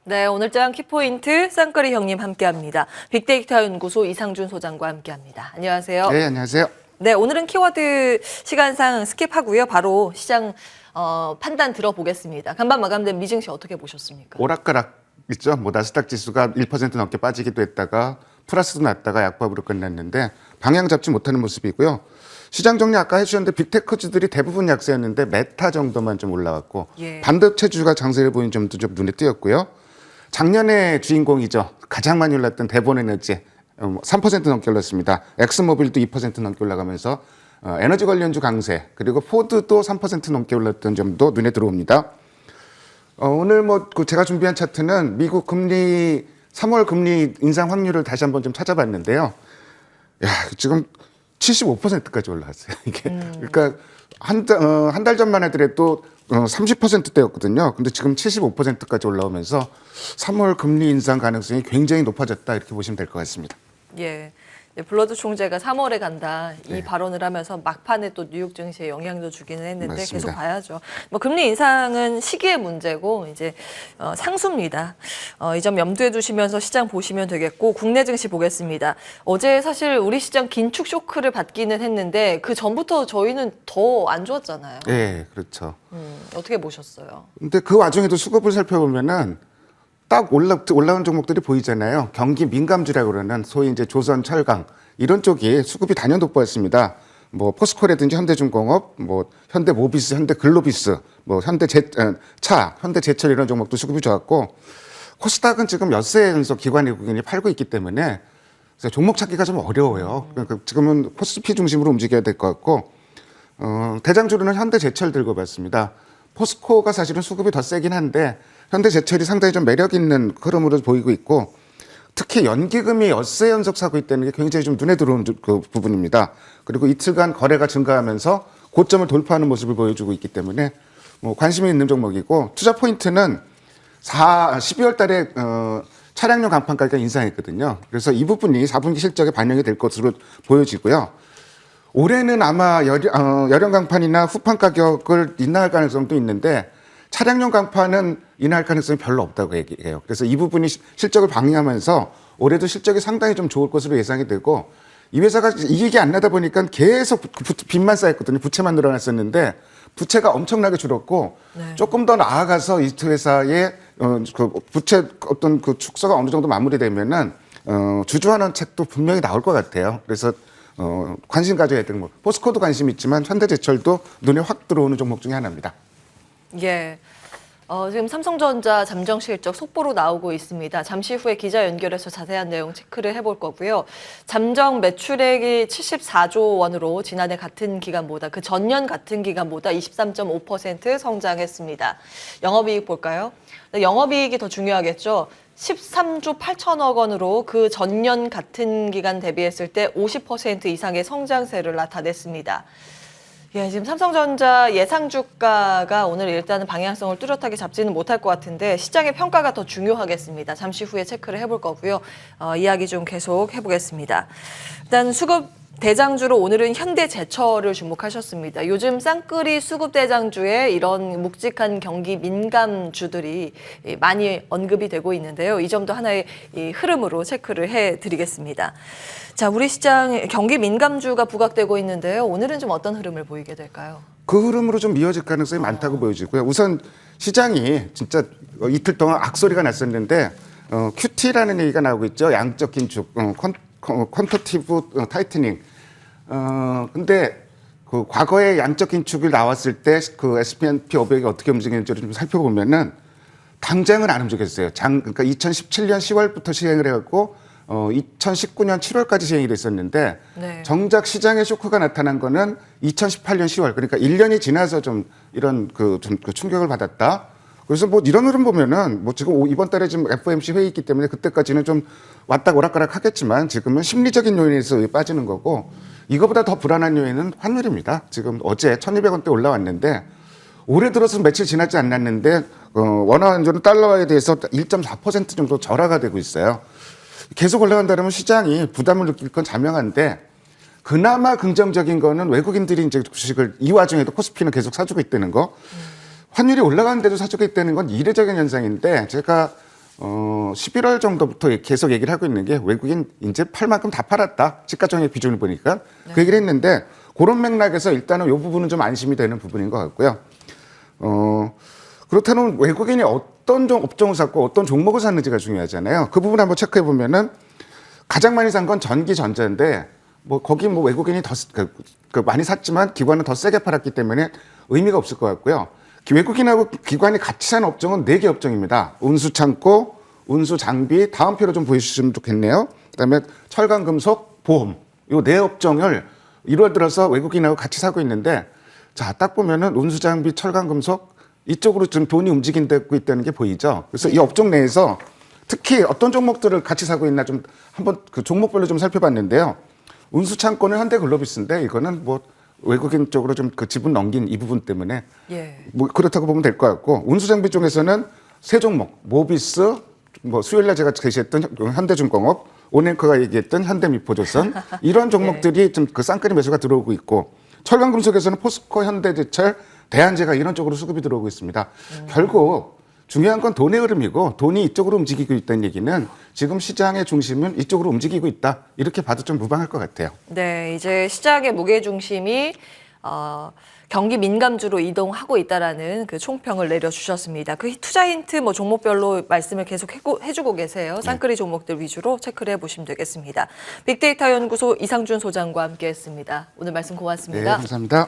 네, 오늘장 키포인트 쌍끌이 형님 함께합니다. 빅데이터 연구소 이상준 소장과 함께합니다. 안녕하세요. 네, 안녕하세요. 네, 오늘은 키워드 시간상 스킵하고요. 바로 시장 판단 들어보겠습니다. 간밤 마감된 미증시 어떻게 보셨습니까? 오락가락 있죠. 뭐 나스닥 지수가 1% 넘게 빠지기도 했다가 플러스도 났다가 약밥으로 끝났는데 방향 잡지 못하는 모습이고요. 시장 정리 아까 해주셨는데 빅테크주들이 대부분 약세였는데 메타 정도만 좀 올라왔고 반도체주가 장세를 보인 점도 좀 눈에 띄었고요. 작년에 주인공이죠. 가장 많이 올랐던 대본에너지 3% 넘게 올랐습니다. 엑스모빌도 2% 넘게 올라가면서 에너지 관련주 강세, 그리고 포드도 3% 넘게 올랐던 점도 눈에 들어옵니다. 오늘 제가 준비한 차트는 미국 금리 3월 금리 인상 확률을 다시 한번 좀 찾아봤는데요. 야, 지금 75%까지 올라왔어요. 이게 그러니까 한 달 전만 하더라도 30%대였거든요. 근데 지금 75%까지 올라오면서 3월 금리 인상 가능성이 굉장히 높아졌다 이렇게 보시면 될 것 같습니다. 예. 블러드 총재가 3월에 간다 이 네. 발언을 하면서 막판에 또 뉴욕 증시에 영향도 주기는 했는데 맞습니다. 계속 봐야죠. 뭐 금리 인상은 시기의 문제고 이제 상수입니다. 이 점 염두에 두시면서 시장 보시면 되겠고 국내 증시 보겠습니다. 어제 사실 우리 시장 긴축 쇼크를 받기는 했는데 그 전부터 저희는 더 안 좋았잖아요. 네, 그렇죠. 어떻게 보셨어요? 근데 그 와중에도 수급을 살펴보면은 딱 올라온 종목들이 보이잖아요. 경기 민감주라고 그러는 소위 이제 조선, 철강 이런 쪽이 수급이 단연 돋보였습니다. 뭐 포스코라든지 현대중공업, 뭐 현대모비스, 현대글로비스, 뭐 현대차, 현대제철 이런 종목도 수급이 좋았고 코스닥은 지금 엿새 연속 기관 외국인이 팔고 있기 때문에 종목 찾기가 좀 어려워요. 그러니까 지금은 코스피 중심으로 움직여야 될 것 같고 대장주로는 현대제철 들고 봤습니다. 포스코가 사실은 수급이 더 세긴 한데 현대제철이 상당히 좀 매력 있는 흐름으로 보이고 있고 특히 연기금이 엿새 연속 사고 있다는 게 굉장히 좀 눈에 들어오는 그 부분입니다. 그리고 이틀간 거래가 증가하면서 고점을 돌파하는 모습을 보여주고 있기 때문에 뭐 관심이 있는 종목이고 투자 포인트는 12월 달에 차량용 강판 가격이 인상했거든요. 그래서 이 부분이 4분기 실적에 반영이 될 것으로 보여지고요. 올해는 아마 열형 강판이나 후판 가격을 인하할 가능성도 있는데 차량용 강판은 인하할 가능성이 별로 없다고 얘기해요. 그래서 이 부분이 실적을 방해하면서 올해도 실적이 상당히 좀 좋을 것으로 예상이 되고 이 회사가 이익이 안 나다 보니까 계속 빚만 쌓였거든요. 부채만 늘어났었는데 부채가 엄청나게 줄었고 조금 더 나아가서 이 회사의 그 부채 어떤 그 축소가 어느 정도 마무리되면은 주주환원 책도 분명히 나올 것 같아요. 그래서 관심 가져야 되는 거. 포스코도 관심 있지만 현대제철도 눈에 확 들어오는 종목 중에 하나입니다. 예. 지금 삼성전자 잠정 실적 속보로 나오고 있습니다. 잠시 후에 기자 연결해서 자세한 내용 체크를 해볼 거고요. 잠정 매출액이 74조 원으로 지난해 같은 기간보다 그 전년 같은 기간보다 23.5% 성장했습니다. 영업이익 볼까요? 영업이익이 더 중요하겠죠. 13조 8천억 원으로 그 전년 같은 기간 대비했을 때 50% 이상의 성장세를 나타냈습니다. 예, 지금 삼성전자 예상 주가가 오늘 일단은 방향성을 뚜렷하게 잡지는 못할 것 같은데 시장의 평가가 더 중요하겠습니다. 잠시 후에 체크를 해볼 거고요. 이야기 좀 계속 해보겠습니다. 일단 수급 대장주로 오늘은 현대제철을 주목하셨습니다. 요즘 쌍끌이 수급 대장주에 이런 묵직한 경기 민감주들이 많이 언급이 되고 있는데요. 이 점도 하나의 흐름으로 체크를 해드리겠습니다. 자, 우리 시장 경기 민감주가 부각되고 있는데요. 오늘은 좀 어떤 흐름을 보이게 될까요? 그 흐름으로 좀 이어질 가능성이 많다고 보여지고요. 우선 시장이 진짜 이틀 동안 악소리가 났었는데 QT라는 얘기가 나오고 있죠. 양적 긴축, 퀀터티브 타이트닝. 근데 그 과거에 양적 긴축이 나왔을 때 그 S&P 500이 어떻게 움직이는지를 좀 살펴보면은 당장은 안 움직였어요. 그러니까 2017년 10월부터 시행을 해갖고 2019년 7월까지 시행이 됐었는데 정작 시장에 쇼크가 나타난 거는 2018년 10월 그러니까 1년이 지나서 좀 이런 그 충격을 받았다. 그래서 뭐 이런 흐름 보면은 뭐 지금 이번 달에 지금 FOMC 회의 있기 때문에 그때까지는 좀 왔다 오락가락 하겠지만 지금은 심리적인 요인에서 빠지는 거고 이거보다 더 불안한 요인은 환율입니다. 지금 어제 1,200원대 올라왔는데 올해 들어서 며칠 지나지 않았는데 원화원조는 달러화에 대해서 1.4% 정도 절하가 되고 있어요. 계속 올라간다면 시장이 부담을 느낄 건 자명한데 그나마 긍정적인 거는 외국인들이 이제 주식을 이 와중에도 코스피는 계속 사주고 있다는 거. 환율이 올라가는데도 사주고 있다는 건 이례적인 현상인데 제가 11월 정도부터 계속 얘기를 하고 있는 게 외국인 이제 팔 만큼 다 팔았다. 시가총액 비중을 보니까 그 얘기를 했는데 그런 맥락에서 일단은 이 부분은 좀 안심이 되는 부분인 것 같고요. 그렇다면 외국인이 어떤 업종을 샀고 어떤 종목을 샀는지가 중요하잖아요. 그 부분 한번 체크해 보면은 가장 많이 산 건 전기 전자인데 뭐 거기 뭐 외국인이 더 많이 샀지만 기관은 더 세게 팔았기 때문에 의미가 없을 것 같고요. 외국인하고 기관이 같이 산 업종은 4개 업종입니다. 운수창고, 운수장비, 다음 표로 좀 보여주시면 좋겠네요. 그다음에 철강금속, 보험 이 4업종을 1월 들어서 외국인하고 같이 사고 있는데 자, 딱 보면은 운수장비, 철강금속 이쪽으로 좀 돈이 움직이고 있다는 게 보이죠. 그래서 이 업종 내에서 특히 어떤 종목들을 같이 사고 있나 좀 한번 그 종목별로 좀 살펴봤는데요. 운수창고는 현대글로비스인데 이거는 뭐 외국인 쪽으로 좀 그 지분 넘긴 이 부분 때문에 뭐 그렇다고 보면 될 것 같고 운수장비 쪽에서는 세 종목 모비스 뭐 수요일날 제가 제시했던 현대중공업 오네커가 얘기했던 현대미포조선 이런 종목들이 좀 그 쌍끌이 매수가 들어오고 있고 철강금속에서는 포스코 현대제철 대한제가 이런 쪽으로 수급이 들어오고 있습니다. 결국 중요한 건 돈의 흐름이고 돈이 이쪽으로 움직이고 있다는 얘기는 지금 시장의 중심은 이쪽으로 움직이고 있다. 이렇게 봐도 좀 무방할 것 같아요. 네, 이제 시장의 무게 중심이 경기 민감주로 이동하고 있다라는 그 총평을 내려주셨습니다. 그 투자 힌트 뭐 종목별로 말씀을 계속 해주고 계세요. 쌍끌이 종목들 위주로 체크를 해보시면 되겠습니다. 빅데이터 연구소 이상준 소장과 함께했습니다. 오늘 말씀 네, 고맙습니다. 감사합니다.